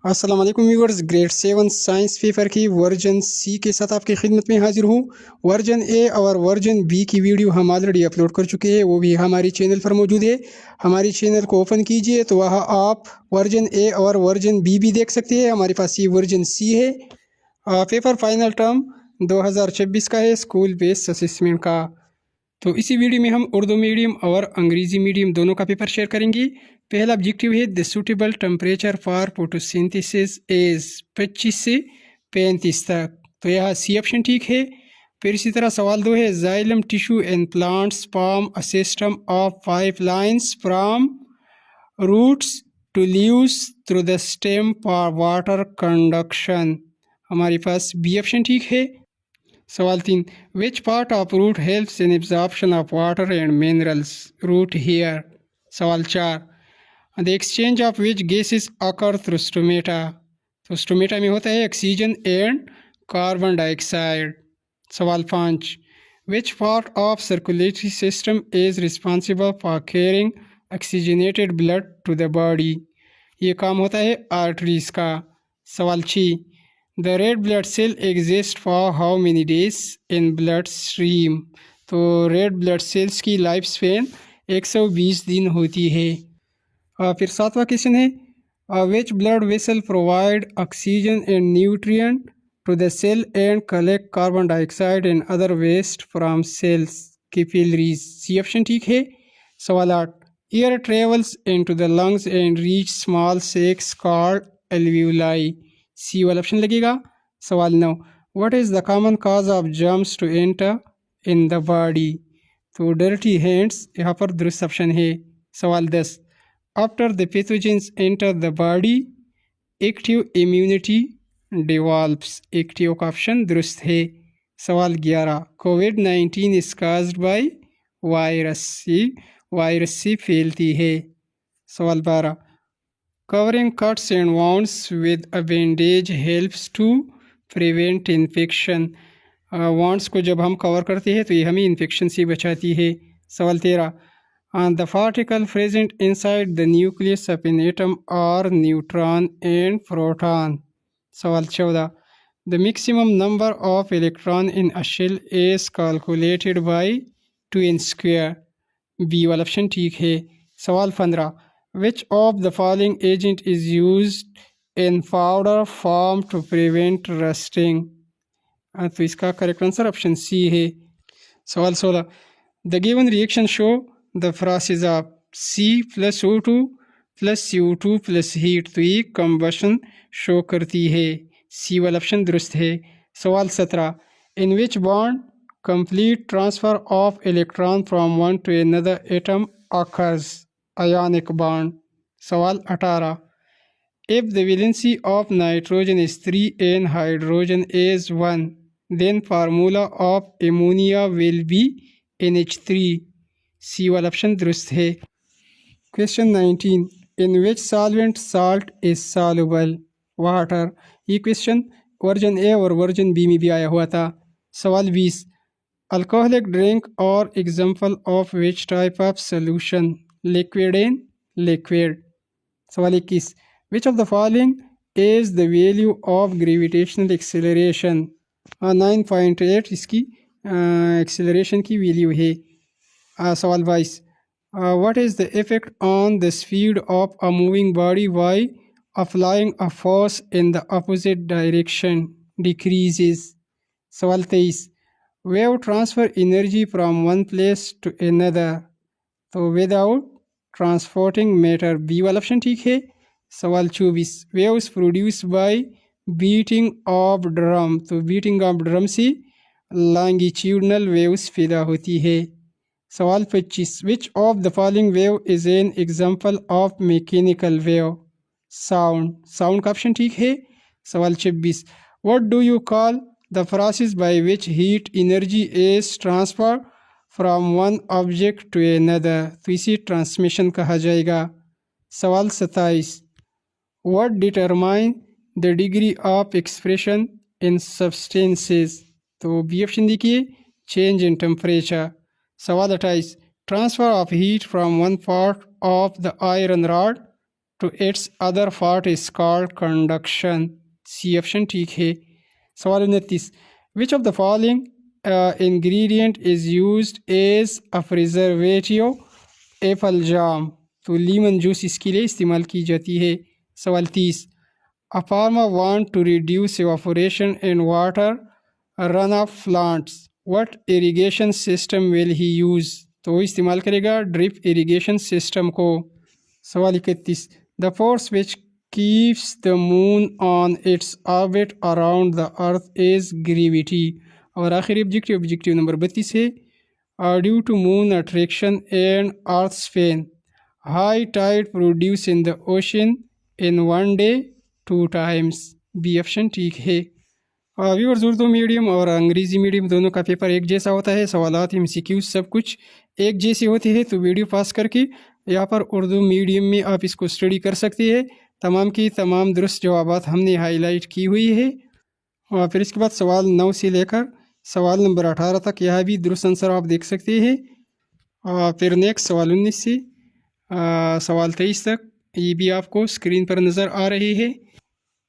अस्सलाम वालेकुम viewers, grade 7 science paper की वर्जन सी के साथ आपकी खिदमत में हाजिर हूँ। वर्जन ए और वर्जन बी की वीडियो हम ऑलरेडी अपलोड कर चुके हैं, वो भी हमारी चैनल पर मौजूद है। हमारी चैनल को ओपन कीजिए तो वहाँ आप वर्जन ए और वर्जन बी भी देख सकते हैं। हमारे पास ये वर्जन सी है। पेपर फाइनल टर्म 2026 का है, स्कूल बेस्ड असेसमेंट का। तो इसी वीडियो में हम उर्दू मीडियम और अंग्रेज़ी मीडियम दोनों का पेपर शेयर करेंगे। पहला ऑब्जेक्टिव है the suitable temperature for photosynthesis is 25 से 35 तक, तो यह सी ऑप्शन ठीक है। फिर इसी तरह सवाल 2 है xylem tissue in plants form a system of 5 lines from roots to leaves through the stem for water conduction. हमारे पास बी ऑप्शन ठीक है। सवाल 3 which part of root helps in absorption of water and minerals, root hair. सवाल 4 the exchange of which gases occur through stomata, तो stomata में होता है ऑक्सीजन एंड कार्बन डाइऑक्साइड। सवाल 5 which part of circulatory system is responsible for carrying oxygenated blood to the body, ये काम होता है आर्टरीज का। सवाल 6 the red blood cell exist for how many days in blood stream, तो red blood cells की life span 120 दिन होती है। फिर 7वां क्वेश्चन है which blood vessel provide oxygen and nutrient to the cell and collect carbon dioxide and other waste from cells, capillaries, C option ठीक है। सवाल 8 air travels into the lungs and reach small sacs called alveoli, C वाला option लगेगा। सवाल 9 what is the common cause of germs to enter in the body, तो dirty hands यहाँ पर दुरुस्त ऑप्शन है। सवाल 10 after the pathogens enter the body active immunity develops, active का ऑप्शन दुरुस्त है। सवाल 11 कोविड-19 is caused by virus, virus से फैलती है। सवाल 12 covering cuts and wounds with a bandage helps to prevent infection, wounds को जब हम कवर करते हैं तो ये हमें इन्फेक्शन से बचाती है। सवाल 13 the particle present inside the nucleus of an atom are neutron and proton। सवाल 14 the maximum number of electron in a shell is calculated by 2n square, B वाला ऑप्शन ठीक है। सवाल 15 which of the following agent is used in powder form to prevent rusting, तो इसका correct answer option C है। सवाल 16 the given reaction show the process of C plus O2 plus CO2 plus heat, तो ये combustion show करती है, सी वाला option दुरुस्त है। सवाल 17 in which bond complete transfer of electron from one to another atom occurs, ionic bond। सवाल 18 if the valency of nitrogen is 3 and hydrogen is 1 then formula of ammonia will be NH3, सी वाला option दुरुस्त है। Question 19 in which solvent salt is soluble, water, ये question version ए और version B में भी आया हुआ था। सवाल 20 अल्कोहलिक ड्रिंक और example of which type of solution, liquid and liquid. सवाल 21 which of the following is the value of gravitational acceleration, 9.8 इसकी एक्सेलरेशन की वैल्यू है। सवाल 22 what is the effect on the speed of a moving body by applying a force in the opposite direction, decreases. सवाल 23 wave transfer energy from one place to another, तो without transporting matter, B वाला option ठीक है। सवाल 24 waves produce by beating of drum, तो beating of drum से longitudinal waves पैदा होती है। सवाल 25 which of the following wave is an example of mechanical wave, sound, sound का ऑप्शन ठीक है। सवाल 26 what do you call the process by which heat energy is transfer from one object to another, तो इसे transmission कहा जाएगा। सवाल 27 what determine the degree of expression in substances, तो बी ऑप्शन देखिए चेंज इन टेम्परेचर। सवाल 28 transfer of heat from one part of the iron rod to its other part is called conduction. C option ठीक है। सवाल 29, which of the following ingredient is used as a preservative? Apple jam, तो lemon juice इसके लिए इस्तेमाल की जाती है। सवाल 30, a farmer want to reduce evaporation in water runoff plants. What irrigation system will he use? तो वो इस्तेमाल करेगा ड्रिप इरिगेशन सिस्टम को। सवाल 31, the force which keeps the moon on its orbit around the earth is gravity. और आखिरी objective number 32 है, due to moon attraction and earth's spin, high tide produce in the ocean in one day 2 times. B option ठीक है। Viewers, Urdu medium और अंग्रेज़ी medium दोनों का paper एक जैसा होता है, सवालात MCQ सब कुछ एक जैसे होते हैं। तो वीडियो पास करके यहाँ पर उर्दू मीडियम में आप इसको स्टडी कर सकते हैं। तमाम की तमाम दुरुस्त जवाबात हमने हाईलाइट की हुई है। और फिर इसके बाद सवाल 9 से लेकर सवाल नंबर 18 तक यहाँ भी दुरुस्त आंसर आप देख सकते हैं। और फिर नेक्स्ट सवाल 19 से सवाल 23 तक ये भी आपको स्क्रीन पर नज़र आ रही है।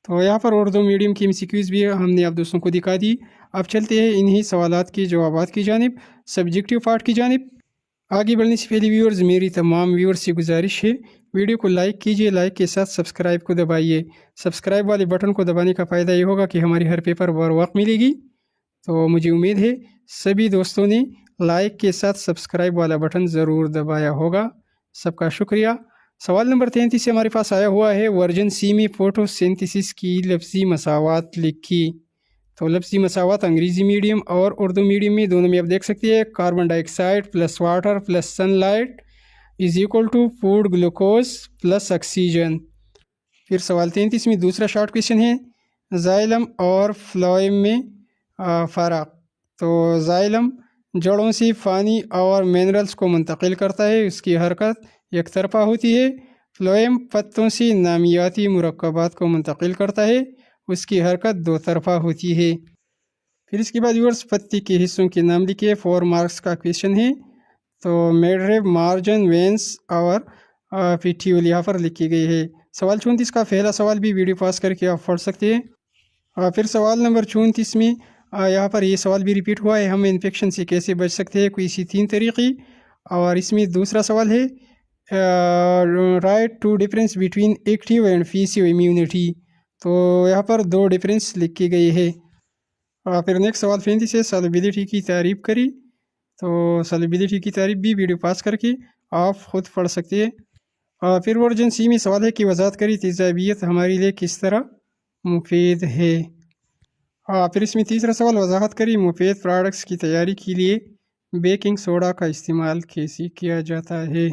तो यहाँ पर उर्दू मीडियम की MCQs भी हमने आप दोस्तों को दिखा दी। अब चलते हैं इन्हीं सवालात के जवाबात की जानिब, सब्जेक्टिव पार्ट की जानिब। आगे बढ़ने से पहले व्यूअर्स, मेरी तमाम व्यूअर्स से गुजारिश है, वीडियो को लाइक कीजिए, लाइक के साथ सब्सक्राइब को दबाइए। सब्सक्राइब वाले बटन को दबाने का फ़ायदा ये होगा कि हमारी हर पेपर बर वक्त मिलेगी। तो मुझे उम्मीद है सभी दोस्तों ने लाइक के साथ सब्सक्राइब वाला बटन ज़रूर दबाया होगा। सबका शुक्रिया। सवाल नंबर 33 से हमारे पास आया हुआ है, वर्जन सी में फोटोसिंथेसिस की लफ्ज़ी मसावत लिखी। तो लफ्ज़ी मसावत अंग्रेज़ी मीडियम और उर्दू मीडियम में दोनों में आप देख सकते हैं, carbon dioxide plus water plus sunlight is equal to food glucose plus oxygen. फिर सवाल 33 में दूसरा शॉर्ट क्वेश्चन है, जाइलम और फ्लोएम में फ़र्क। तो जाइलम जड़ों से पानी और मिनरल्स को मुंतकिल करता है, उसकी हरकत एक तरफा होती है। फ्लोएम पत्तों से नामियाती मुरक्कबात को मुंतकिल करता है, उसकी हरकत दो तरफा होती है। फिर इसके बाद व्यूअर्स, पत्ती के हिस्सों के नाम लिखिए। 4 मार्क्स का क्वेश्चन है। तो मिडरिब, मार्जिन, वेंस और पिट्यूल यहाँ पर लिखी गई है। सवाल 34 का पहला सवाल भी वीडियो पास करके आप पढ़ सकते हैं। फिर सवाल नंबर 34 में यहाँ पर ये सवाल भी रिपीट हुआ है, हम इन्फेक्शन से कैसे बच सकते हैं, कोई सी 3 तरीक़े। और इसमें दूसरा सवाल है, write two difference between active and passive immunity. तो यहाँ पर 2 डिफरेंस लिखी गई है। फिर नेक्स्ट सवाल 35 है, सॉल्युबिलिटी की तारीफ़ करी। तो सॉल्युबिलिटी की तारीफ़ भी वीडियो पास करके आप ख़ुद पढ़ सकते हैं। फिर वर्जन सी में सवाल है कि वजाहत करी तेज़ाबियत हमारे लिए किस तरह मुफीद है। फिर इसमें तीसरा सवाल, वजाहत करी मुफीद प्रोडक्ट्स की तैयारी के लिए बेकिंग सोडा का इस्तेमाल कैसे किया जाता है।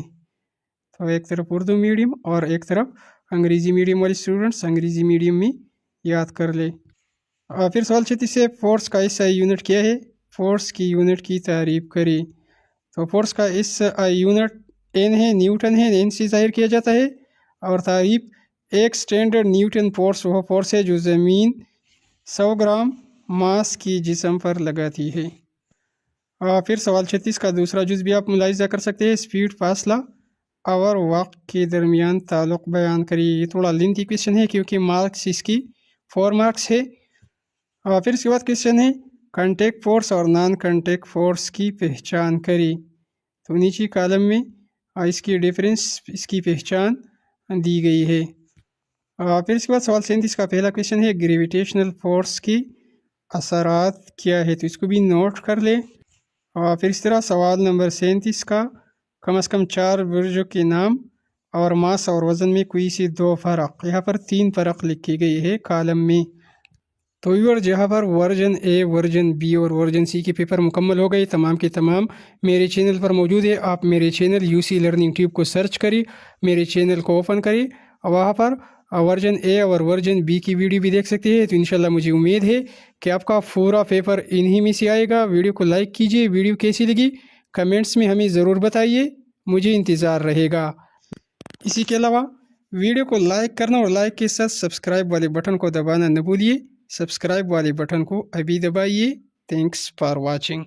तो एक तरफ उर्दू मीडियम और एक तरफ अंग्रेज़ी मीडियम वाले स्टूडेंट्स अंग्रेज़ी मीडियम में याद कर ले। फिर सवाल 36 से फोर्स का SI यूनिट क्या है, फोर्स की यूनिट की तारीफ़ करें। तो फोर्स का SI यूनिट N है, न्यूटन है, N से ज़ाहिर किया जाता है। और तारीफ़, एक स्टैंडर्ड न्यूटन फोर्स वह फोर्स है जो ज़मीन 100 ग्राम मास की जिस्म पर लगाती है। फिर सवाल 36 का दूसरा जुज़ भी आप मुलाहिज़ा कर सकते हैं, स्पीड, फासला और वक्त के दरमियान ताल्लुक़ बयान करिए। ये थोड़ा लेंथी क्वेश्चन है क्योंकि मार्क्स इसकी 4 मार्क्स है। फिर इसके बाद क्वेश्चन है, कॉन्टैक्ट फोर्स और नॉन कॉन्टैक्ट फोर्स की पहचान करें। तो नीचे कॉलम में इसकी डिफरेंस, इसकी पहचान दी गई है। फिर इसके बाद सवाल 37 का पहला क्वेश्चन है, ग्रेविटेशनल फोर्स की असरात क्या है। तो इसको भी नोट कर ले। फिर इस तरह सवाल नंबर 37 का कम से कम 4 बुर्जों के नाम और मास और वज़न में कोई से 2 फ़र्क, यहाँ पर 3 फ़र्क लिखी गई है कॉलम में। तो व्यूअर्स, यहाँ पर वर्जन A, वर्जन B और वर्जन C के पेपर मुकम्मल हो गए। तमाम के तमाम मेरे चैनल पर मौजूद है। आप मेरे चैनल UC लर्निंग ट्यूब को सर्च करिए, मेरे चैनल को ओपन करिए और वहाँ पर वर्जन A और वर्जन B की वीडियो भी देख सकते हैं। तो इंशाल्लाह मुझे उम्मीद है कि आपका पूरा पेपर इन्हीं में से आएगा। वीडियो को लाइक कीजिए, वीडियो कैसी लगी कमेंट्स में हमें ज़रूर बताइए, मुझे इंतज़ार रहेगा। इसी के अलावा वीडियो को लाइक करना और लाइक के साथ सब्सक्राइब वाले बटन को दबाना न भूलिए। सब्सक्राइब वाले बटन को अभी दबाइए। Thanks for watching.